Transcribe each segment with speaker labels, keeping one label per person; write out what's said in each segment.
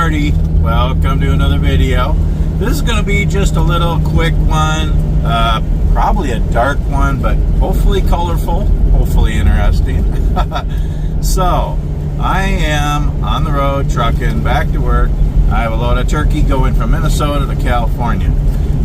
Speaker 1: Marty. Welcome to another video. This is going to be just a little quick one, probably a dark one, but hopefully colorful, hopefully interesting. So, I am on the road trucking back to work. I have a load of turkey going from Minnesota to California.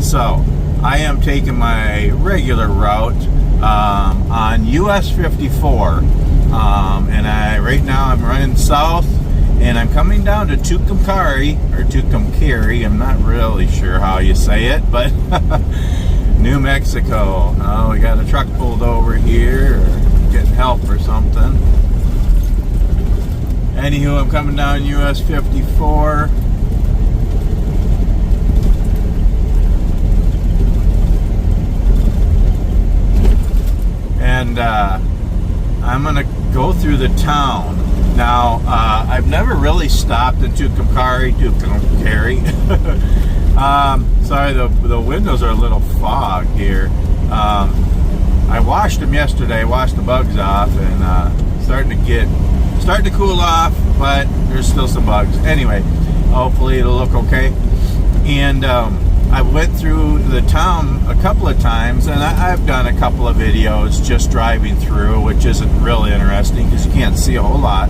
Speaker 1: So, I am taking my regular route on US 54, and right now I'm running south, and I'm coming down to Tucumcari, or Tucumcari, I'm not really sure how you say it, but New Mexico. Oh, we got a truck pulled over here, or getting help or something. Anywho, I'm coming down US 54. And I'm going to go through the town. Now, I've never really stopped in Tucumcari. Sorry, the windows are a little fogged here. I washed them yesterday, washed the bugs off, and starting to cool off, but there's still some bugs. Anyway, hopefully it'll look okay. And I went through the town a couple of times, and I've done a couple of videos just driving through, which isn't really interesting because you can't see a whole lot.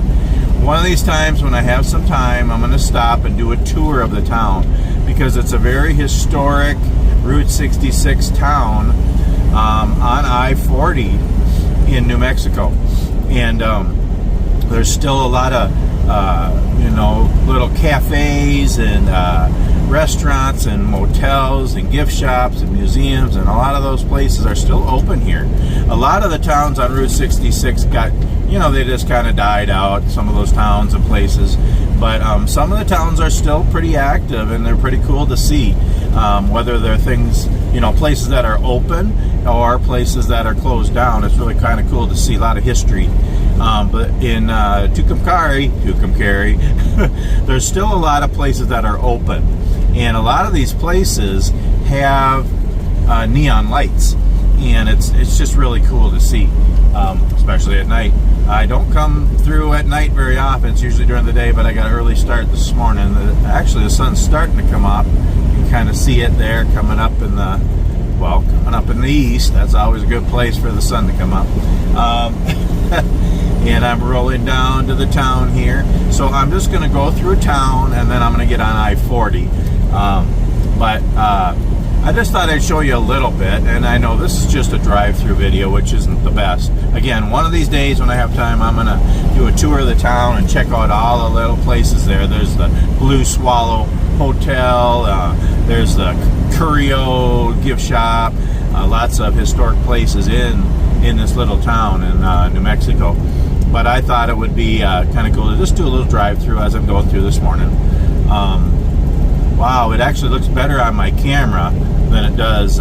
Speaker 1: One of these times when I have some time, I'm going to stop and do a tour of the town, because it's a very historic Route 66 town on I-40 in New Mexico. And there's still a lot of little cafes and restaurants and motels and gift shops and museums, and a lot of those places are still open here. A lot of the towns on Route 66 got, they just kind of died out, some of those towns and places, but some of the towns are still pretty active, and they're pretty cool to see, whether they're things, places that are open or places that are closed down. It's really kind of cool to see a lot of history. But in Tucumcari, there's still a lot of places that are open, and a lot of these places have neon lights, and it's just really cool to see, especially at night. I don't come through at night very often. It's usually during the day, but I got an early start this morning. Actually, the sun's starting to come up. You can kind of see it there coming up in the east. That's always a good place for the sun to come up. And I'm rolling down to the town here. So I'm just going to go through town, and then I'm going to get on I-40. I just thought I'd show you a little bit, and I know this is just a drive-through video, which isn't the best. Again, one of these days when I have time, I'm going to do a tour of the town and check out all the little places there. There's the Blue Swallow Hotel, there's the Curio gift shop, lots of historic places in this little town in New Mexico. But I thought it would be kind of cool to just do a little drive-through as I'm going through this morning. Wow, it actually looks better on my camera than it does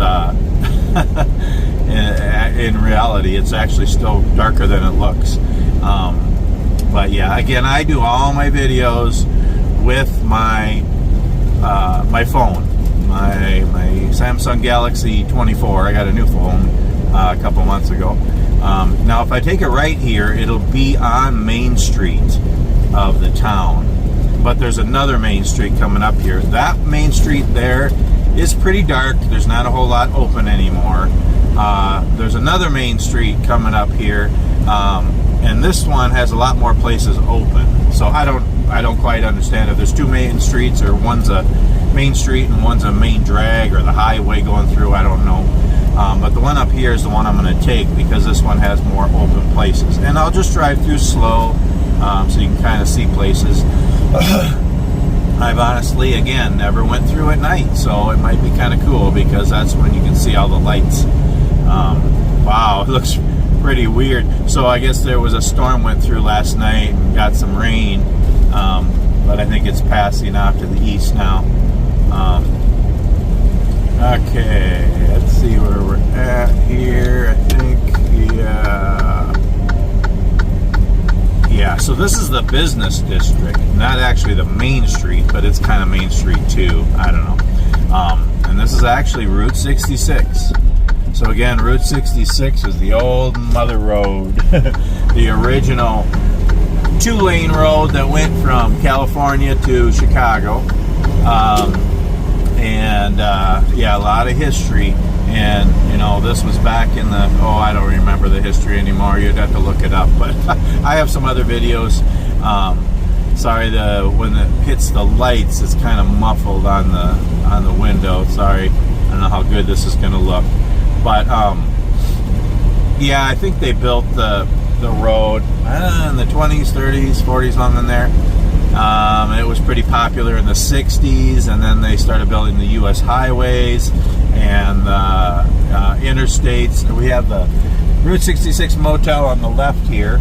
Speaker 1: in reality. It's actually still darker than it looks. But yeah, again, I do all my videos with my my phone, my Samsung Galaxy 24. I got a new phone a couple months ago. Now, if I take a right here, it'll be on Main Street of the town. But there's another main street coming up here. That main street there is pretty dark. There's not a whole lot open anymore. There's another main street coming up here, and this one has a lot more places open. So I don't quite understand if there's two main streets, or one's a main street and one's a main drag, or the highway going through. I don't know. But the one up here is the one I'm going to take, because this one has more open places. And I'll just drive through slow, so you can kind of see places. I've honestly, again, never went through at night, so it might be kind of cool, because that's when you can see all the lights. Wow, it looks pretty weird. So I guess there was a storm went through last night and got some rain, but I think it's passing off to the east now. Okay, let's see where we're at here. I think, yeah, so this is the business district, not actually the main street, but it's kind of Main Street too. I don't know. And this is actually Route 66. So again, Route 66 is the old mother road, the original 2-lane road that went from California to Chicago. Yeah, a lot of history. And, you know, this was back in the, I don't remember the history anymore. You'd have to look it up. But I have some other videos. Sorry, when it hits the lights, it's kind of muffled on the window. Sorry, I don't know how good this is going to look. But, yeah, I think they built the road in the 20s, 30s, 40s, along in there. It was pretty popular in the 60s, and then they started building the U.S. highways and interstates. We have the Route 66 motel on the left here.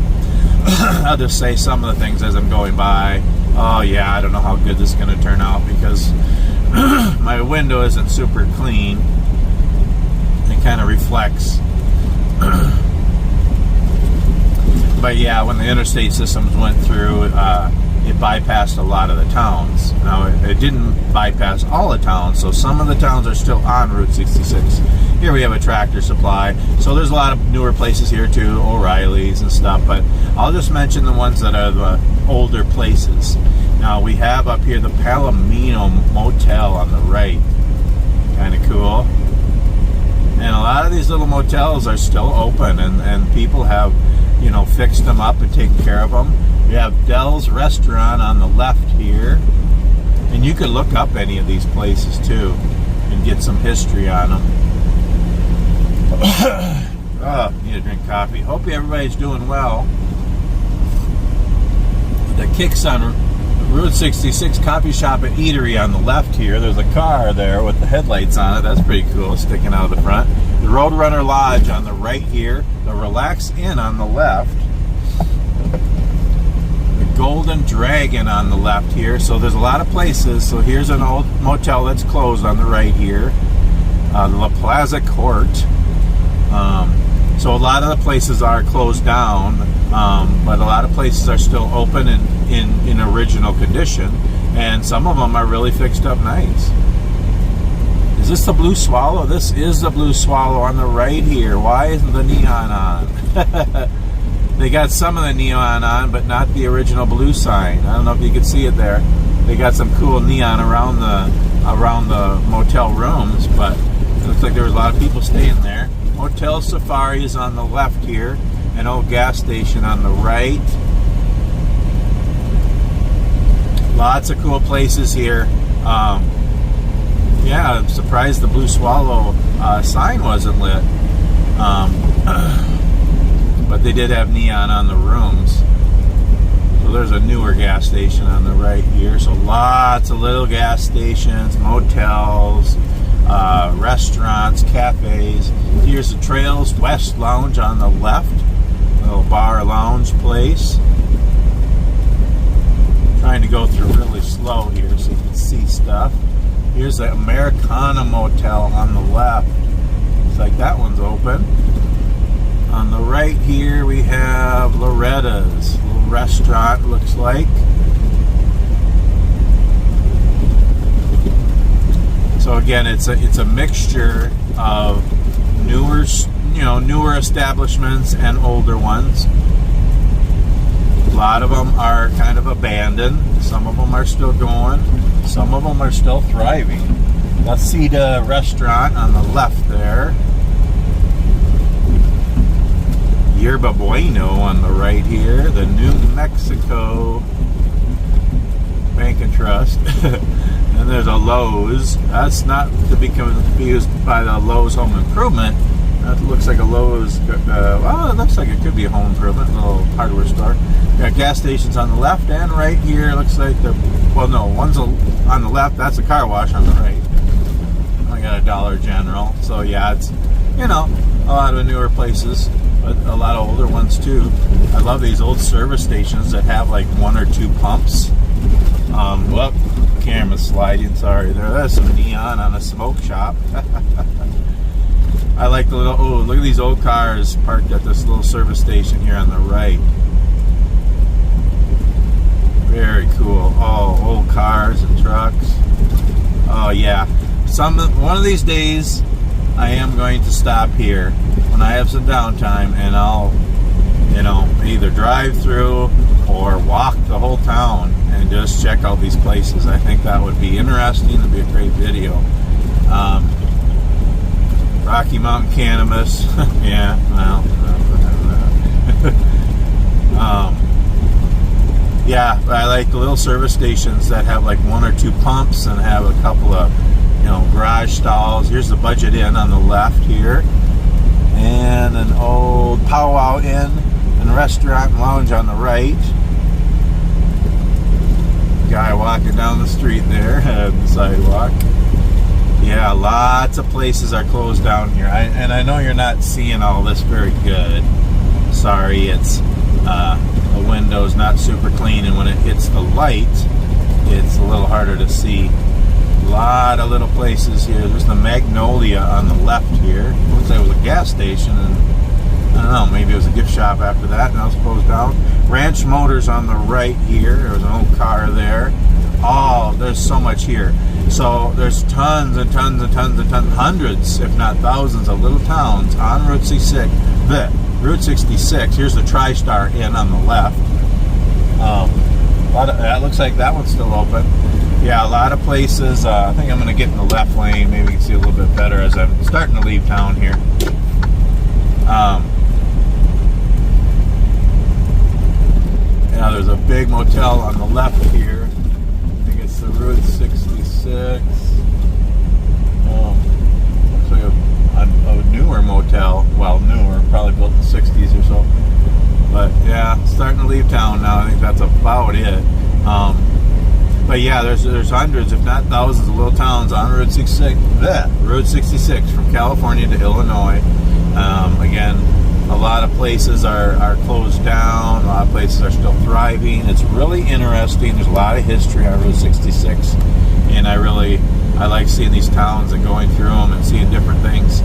Speaker 1: I'll just say some of the things as I'm going by. Oh yeah, I don't know how good this is going to turn out because my window isn't super clean. It kind of reflects. But yeah, when the interstate systems went through, it bypassed a lot of the towns. Now, it didn't bypass all the towns, so some of the towns are still on Route 66. Here we have a Tractor Supply, so there's a lot of newer places here too, O'Reilly's and stuff, but I'll just mention the ones that are the older places. Now, we have up here the Palomino Motel on the right. Kind of cool. And a lot of these little motels are still open, and people have, you know, fixed them up and taken care of them. We have Dell's Restaurant on the left here, and you could look up any of these places too and get some history on them. Oh, need to drink coffee. Hope everybody's doing well. The Kicks on Route 66 coffee shop and eatery on the left here. There's a car there with the headlights on it. That's pretty cool, sticking out of the front. The Roadrunner Lodge on the right here. The Relax Inn on the left. The Golden Dragon on the left here. So there's a lot of places. So here's an old motel that's closed on the right here. The La Plaza Court. So a lot of the places are closed down, but a lot of places are still open in original condition, and some of them are really fixed up nice. Is this the Blue Swallow? This is the Blue Swallow on the right here. Why isn't the neon on? They got some of the neon on, but not the original blue sign. I don't know if you can see it there. They got some cool neon around the motel rooms, but it looks like there was a lot of people staying there. Hotel Safari is on the left here. An old gas station on the right. Lots of cool places here. Yeah, I'm surprised the Blue Swallow sign wasn't lit. But they did have neon on the rooms. So there's a newer gas station on the right here. So lots of little gas stations, motels, restaurants, cafes. Here's the Trails West Lounge on the left. Little bar lounge place. Trying to go through really slow here so you can see stuff. Here's the Americana Motel on the left. Looks like that one's open. On the right here we have Loretta's little restaurant, looks like. So again, it's a mixture of newer establishments and older ones. A lot of them are kind of abandoned. Some of them are still going. Some of them are still thriving. La Cita Restaurant on the left there. Yerba Bueno on the right here. The New Mexico Bank and Trust. And there's a Lowe's. That's not to be confused by the Lowe's Home Improvement. That looks like a Lowe's. Well, it looks like it could be a home improvement, a little hardware store. Got gas stations on the left and right here. Looks like one's on the left. That's a car wash on the right. I got a Dollar General. So yeah, it's a lot of newer places, but a lot of older ones too. I love these old service stations that have like one or two pumps. Well, camera's sliding. Sorry, there's some neon on a smoke shop. I like the look at these old cars parked at this little service station here on the right. Very cool. Oh, old cars and trucks. Oh yeah. One of these days I am going to stop here when I have some downtime, and I'll you know, either drive through or walk the whole town and just check out these places. I think that would be interesting. It'd be a great video. Rocky Mountain Cannabis. Yeah, well, yeah, I like the little service stations that have like 1 or 2 pumps and have a couple of, you know, garage stalls. Here's the Budget Inn on the left here, and an old powwow inn and restaurant and lounge on the right. Guy walking down the street there on the sidewalk. Yeah, lots of places are closed down here. And I know you're not seeing all this very good. Sorry, it's the window's not super clean, and when it hits the light, it's a little harder to see. A lot of little places here. There's the Magnolia on the left here. Looks like it was a gas station, and I don't know, maybe it was a gift shop after that. Now it's closed down. Ranch Motors on the right here. There was an old car there. Oh, there's so much here. So there's tons and tons and tons and tons, hundreds, if not thousands, of little towns on Route 66. Route 66. Here's the TriStar Inn on the left. That looks like that one's still open. Yeah, a lot of places. I think I'm going to get in the left lane. Maybe you can see a little bit better as I'm starting to leave town here. Yeah, there's a big motel on the left here. I think it's the Route 66. Looks like a newer motel. Well, newer, probably built in the 60s or so. But yeah, starting to leave town now. I think that's about it. But yeah, there's hundreds, if not thousands, of little towns on Route 66. Route 66 from California to Illinois. Again, a lot of places are closed down. A lot of places are still thriving. It's really interesting. There's a lot of history on Route 66, and I like seeing these towns and going through them and seeing different things.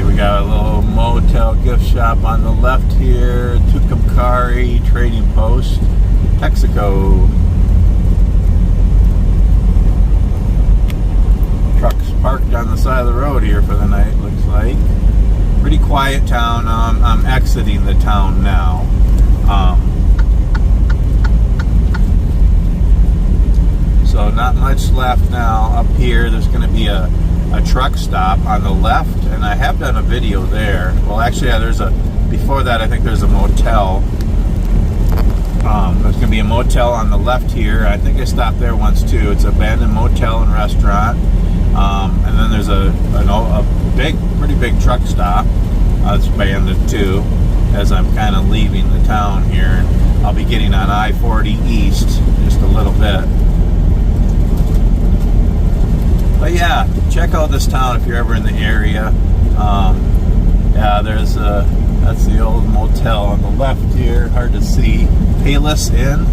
Speaker 1: We got a little motel gift shop on the left here. Tucumcari Trading Post, Texaco. Trucks parked on the side of the road here for the night, looks like. Pretty quiet town. I'm exiting the town now. So not much left now. Up here, there's going to be a truck stop on the left, and I have done a video there. Well, actually, yeah, before that, I think there's a motel. There's going to be a motel on the left here. I think I stopped there once too. It's an abandoned motel and restaurant. And then there's a pretty big truck stop. It's abandoned too, as I'm kind of leaving the town here. I'll be getting on I-40 East just a little bit. But yeah, check out this town if you're ever in the area. Yeah, that's the old motel on the left here. Hard to see. Payless Inn.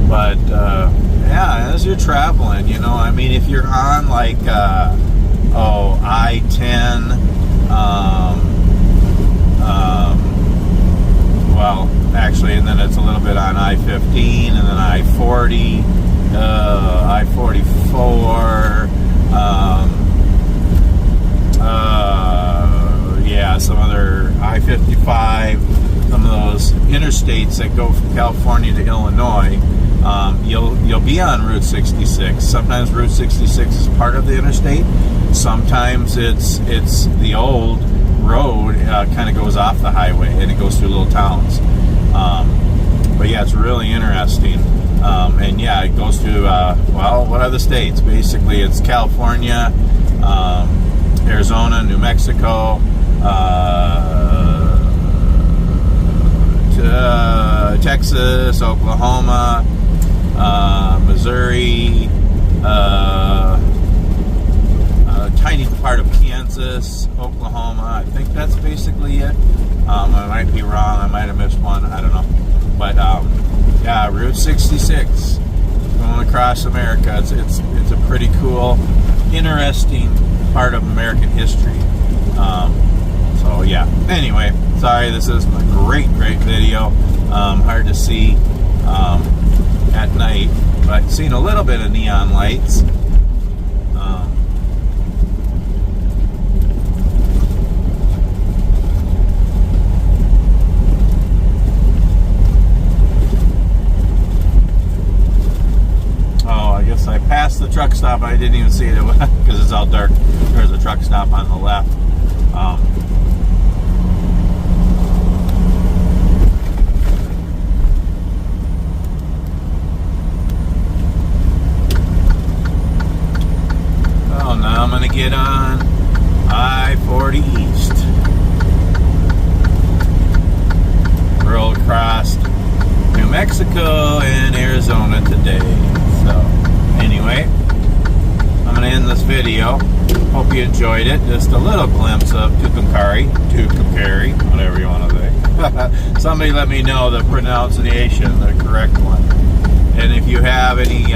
Speaker 1: But yeah, as you're traveling, you know, I mean, if you're on like I-10, well, actually, and then it's a little bit on I-15, and then I-40, I-44, yeah, some other I-55, some of those interstates that go from California to Illinois. You'll be on Route 66. Sometimes Route 66 is part of the interstate. Sometimes it's the old road kind of goes off the highway and it goes through little towns. But yeah, it's really interesting. And yeah, it goes through, well, what are the states? Basically, it's California, Arizona, New Mexico, Texas, Oklahoma, Missouri, a tiny part of Kansas, Oklahoma. I think that's basically it. I might be wrong. I might have missed one. I don't know. But yeah, Route 66 going across America. It's a pretty cool, interesting part of American history. So yeah. Anyway, sorry. This is a great video. Hard to see at night, but seen a little bit of neon lights. Oh, I guess I passed the truck stop. I didn't even see it because it's all dark. There's a truck stop on the left. Now I'm going to get on I-40 East. Roll across New Mexico and Arizona today. So, anyway, I'm going to end this video. Hope you enjoyed it. Just a little glimpse of Tucumcari, whatever you want to say. Somebody let me know the pronunciation, the correct one. And if you have any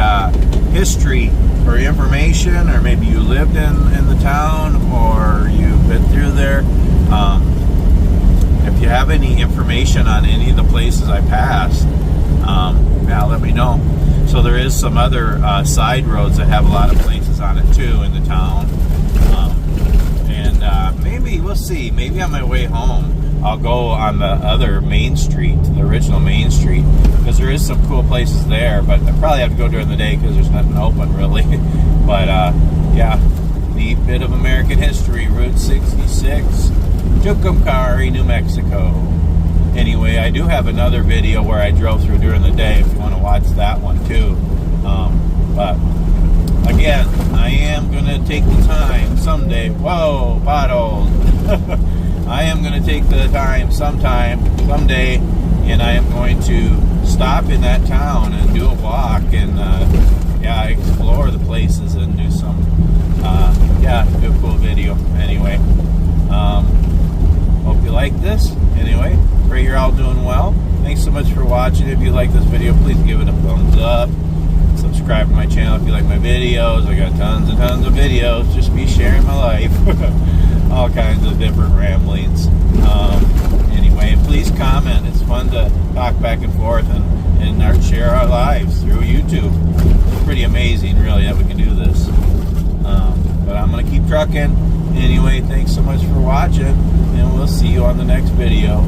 Speaker 1: history or information, or maybe you lived in the town, or you've been through there, if you have any information on any of the places I passed, yeah, let me know. So there is some other side roads that have a lot of places on it too in the town, and maybe we'll see. Maybe on my way home I'll go on the other main street, the original main street, because there is some cool places there, but I probably have to go during the day because there's nothing open really. But yeah, neat bit of American history, Route 66, Tucumcari, New Mexico. Anyway, I do have another video where I drove through during the day if you want to watch that one too. But again, I am going to take the time someday. Whoa, potholes. I am going to take the time someday, and I am going to stop in that town and do a walk and yeah, explore the places and do some yeah, do a cool video. Anyway, hope you like this. Anyway, pray you're all doing well. Thanks so much for watching. If you like this video, please give it a thumbs up. Subscribe to my channel if you like my videos. I got tons and tons of videos. Just me sharing my life. All kinds of different ramblings. Anyway, please comment. It's fun to talk back and forth and share our lives through YouTube. It's pretty amazing, really, that we can do this. But I'm going to keep trucking. Anyway, thanks so much for watching, and we'll see you on the next video.